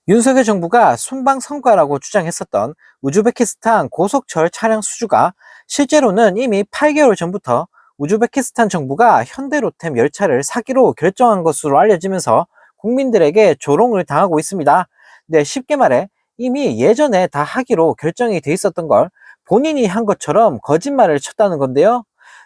윤석열 정부가 순방 성과라고 주장했었던 우즈베키스탄 고속철 차량 수주가 실제로는 이미 8개월 전부터 우즈베키스탄 정부가 현대로템 열차를 사기로 결정한 것으로 알려지면서 국민들에게 조롱을 당하고 있습니다. 네, 쉽게 말해 이미 예전에 다 하기로 결정이 돼 있었던 걸 본인이 한 것처럼 거짓말을 쳤다는 건데요.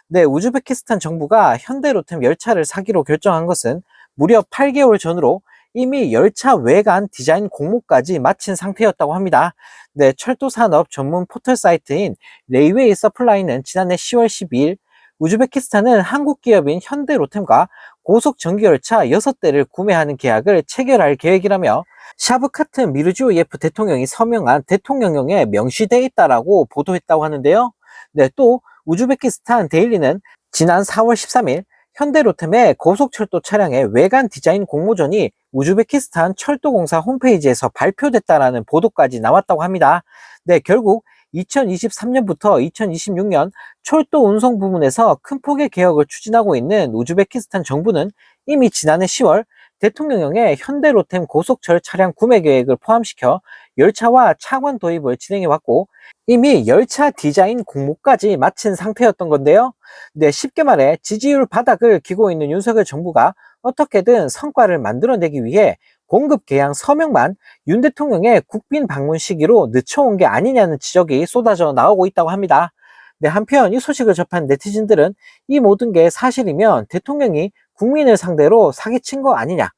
네, 우즈베키스탄 정부가 현대로템 열차를 사기로 결정한 것은 무려 8개월 전으로 이미 열차 외관 디자인 공모까지 마친 상태였다고 합니다. 네, 철도산업 전문 포털 사이트인 레이웨이 서플라이는 지난해 10월 12일 우즈베키스탄은 한국 기업인 현대로템과 고속 전기열차 6대를 구매하는 계약을 체결할 계획이라며 샤브카트 미르지오예프 대통령이 서명한 대통령령에 명시돼 있다라고 보도했다고 하는데요. 네, 또 우즈베키스탄 데일리는 지난 4월 13일 현대로템의 고속철도 차량의 외관 디자인 공모전이 우즈베키스탄 철도공사 홈페이지에서 발표됐다라는 보도까지 나왔다고 합니다. 네, 결국 2023년부터 2026년 철도 운송 부문에서 큰 폭의 개혁을 추진하고 있는 우즈베키스탄 정부는 이미 지난해 10월 대통령령에 현대로템 고속철 차량 구매 계획을 포함시켜 열차와 차관 도입을 진행해왔고 이미 열차 디자인 공모까지 마친 상태였던 건데요. 네, 쉽게 말해 지지율 바닥을 기고 있는 윤석열 정부가 어떻게든 성과를 만들어내기 위해 공급 계약 서명만 윤 대통령의 국빈 방문 시기로 늦춰온 게 아니냐는 지적이 쏟아져 나오고 있다고 합니다. 네, 한편 이 소식을 접한 네티즌들은 이 모든 게 사실이면 대통령이 국민을 상대로 사기친 거 아니냐,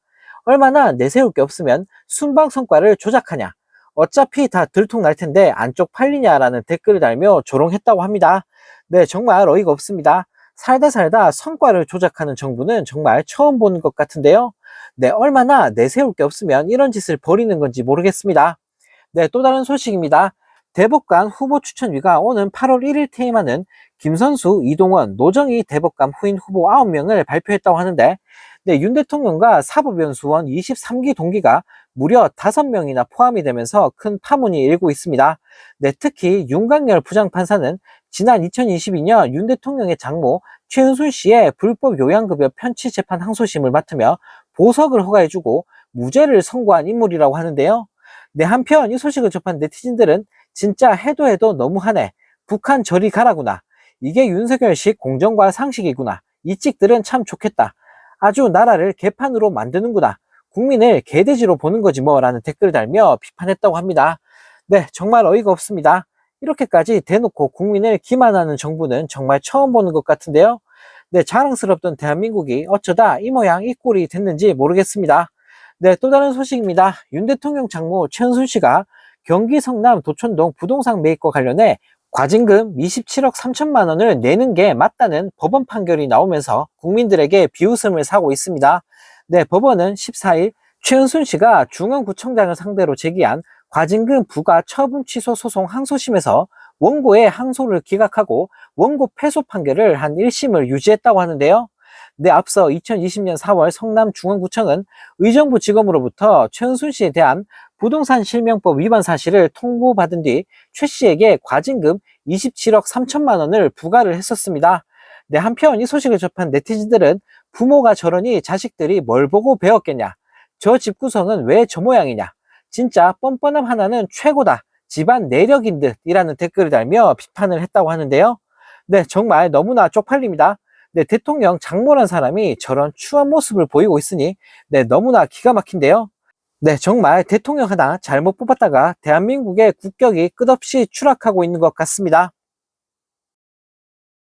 얼마나 내세울 게 없으면 순방 성과를 조작하냐, 어차피 다 들통날 텐데 안쪽 팔리냐라는 댓글을 달며 조롱했다고 합니다. 네, 정말 어이가 없습니다. 살다 살다 성과를 조작하는 정부는 정말 처음 보는 것 같은데요. 네, 얼마나 내세울 게 없으면 이런 짓을 벌이는 건지 모르겠습니다. 네, 또 다른 소식입니다. 대법관 후보 추천위가 오는 8월 1일 퇴임하는 김선수, 이동원, 노정희 대법관 후임 후보 9명을 발표했다고 하는데, 네, 윤 대통령과 사법연수원 23기 동기가 무려 5명이나 포함이 되면서 큰 파문이 일고 있습니다. 네, 특히 윤강열 부장판사는 지난 2022년 윤 대통령의 장모 최은순 씨의 불법 요양급여 편취 재판 항소심을 맡으며 보석을 허가해주고 무죄를 선고한 인물이라고 하는데요. 네, 한편 이 소식을 접한 네티즌들은 진짜 해도 해도 너무하네. 북한 저리 가라구나. 이게 윤석열식 공정과 상식이구나. 이 찍들은 참 좋겠다. 아주 나라를 개판으로 만드는구나. 국민을 개돼지로 보는 거지 뭐라는 댓글을 달며 비판했다고 합니다. 네, 정말 어이가 없습니다. 이렇게까지 대놓고 국민을 기만하는 정부는 정말 처음 보는 것 같은데요. 네, 자랑스럽던 대한민국이 어쩌다 이 모양 이 꼴이 됐는지 모르겠습니다. 네, 또 다른 소식입니다. 윤 대통령 장모 최은순 씨가 경기 성남 도촌동 부동산 매입과 관련해 과징금 27억 3천만 원을 내는 게 맞다는 법원 판결이 나오면서 국민들에게 비웃음을 사고 있습니다. 네, 법원은 14일 최은순 씨가 중앙구청장을 상대로 제기한 과징금 부과 처분 취소 소송 항소심에서 원고의 항소를 기각하고 원고 패소 판결을 한 1심을 유지했다고 하는데요. 네, 앞서 2020년 4월 성남중앙구청은 의정부지검으로부터 최은순 씨에 대한 부동산 실명법 위반 사실을 통보받은 뒤 최 씨에게 과징금 27억 3천만 원을 부과를 했었습니다. 네, 한편 이 소식을 접한 네티즌들은 부모가 저러니 자식들이 뭘 보고 배웠겠냐? 저 집구성은 왜 저 모양이냐? 진짜 뻔뻔함 하나는 최고다. 집안 내력인 듯이라는 댓글을 달며 비판을 했다고 하는데요. 네, 정말 너무나 쪽팔립니다. 네, 대통령 장모란 사람이 저런 추한 모습을 보이고 있으니 네, 너무나 기가 막힌데요. 네, 정말 대통령 하나 잘못 뽑았다가 대한민국의 국격이 끝없이 추락하고 있는 것 같습니다.